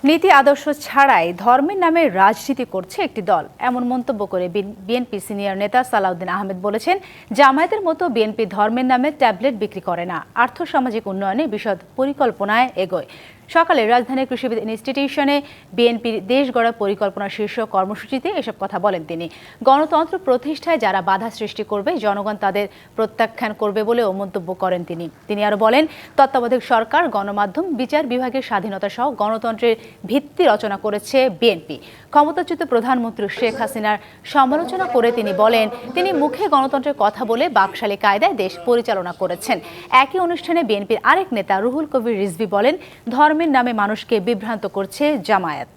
নীতি আদর্শ ছাড়াই ধর্মের নামে রাজনীতি করছে একটি দল, এমন মন্তব্য করে বিএনপি সিনিয়র নেতা সালাউদ্দিন আহমেদ বলেছেন, জামায়াতের মতো বিএনপি ধর্মের নামে ট্যাবলেট বিক্রি করে না, আর্থসামাজিক উন্নয়নে বিশদ পরিকল্পনায় এগোয়। সকালে রাজধানীর কৃষিবিদ ইনস্টিটিউশনে বিএনপির দেশ গড়া পরিকল্পনা শীর্ষক কর্মসূচিতে এসব কথা বলেন তিনি। গণতন্ত্র প্রতিষ্ঠায় যারা বাধা সৃষ্টি করবে, জনগণ তাদের প্রত্যাখ্যান করবে বলেও মন্তব্য করেন তিনি আরো বলেন, তত্ত্বাবধায়ক সরকার, গণমাধ্যম, বিচার বিভাগের স্বাধীনতা সহ গণতন্ত্রের ভিত্তি রচনা করেছে বিএনপি। ক্ষমতাচ্যুত প্রধানমন্ত্রী শেখ হাসিনার সমালোচনা করে তিনি বলেন, তিনি মুখে গণতন্ত্রের কথা বলে বাকশালী কায়দায় দেশ পরিচালনা করেছেন। একই অনুষ্ঠানে বিএনপির আরেক নেতা রুহুল কবির রিজভী বলেন, ধর্মের নামে মানুষকে বিভ্রান্ত করছে জামায়াত।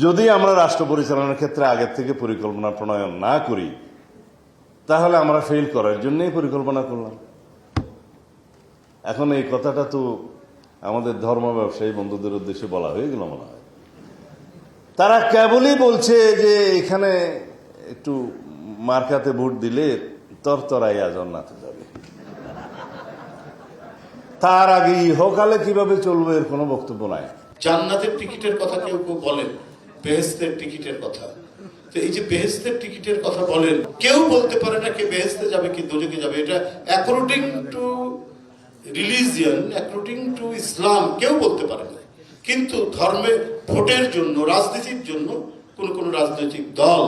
যদি আমরা রাষ্ট্র পরিচালনার ক্ষেত্রে আগের থেকে পরিকল্পনা প্রণয়ন না করি, তাহলে আমরা ফেল করার জন্যই পরিকল্পনা করলাম। এখন এই কথাটা তো আমাদের ধর্ম ব্যবসায়ী বন্ধুদের উদ্দেশ্যে বলা হয়ে গেল মনে হয়। তারা কেবলই বলছে যে এখানে একটু মার্কাতে ভোট দিলে তরতরাইয়া জান্নাতে যাবে, তার আগে ইহকালে কিভাবে চলবে এর কোনো বক্তব্য নাই। জান্নাতের টিকিটের কথা কেউ কেউ বলেন, বেহেশতের টিকিটের কথা। তো এই যে বেহেশতের টিকিটের কথা বলেন, কেউ বলতে পারে না কে বেহেশতে যাবে কি দোজখে যাবে। এটা according to religion, according to ইসলাম কেউ বলতে পারে না। কিন্তু ধর্মে ভোটের জন্য, রাজনীতির জন্য কোন রাজনৈতিক দল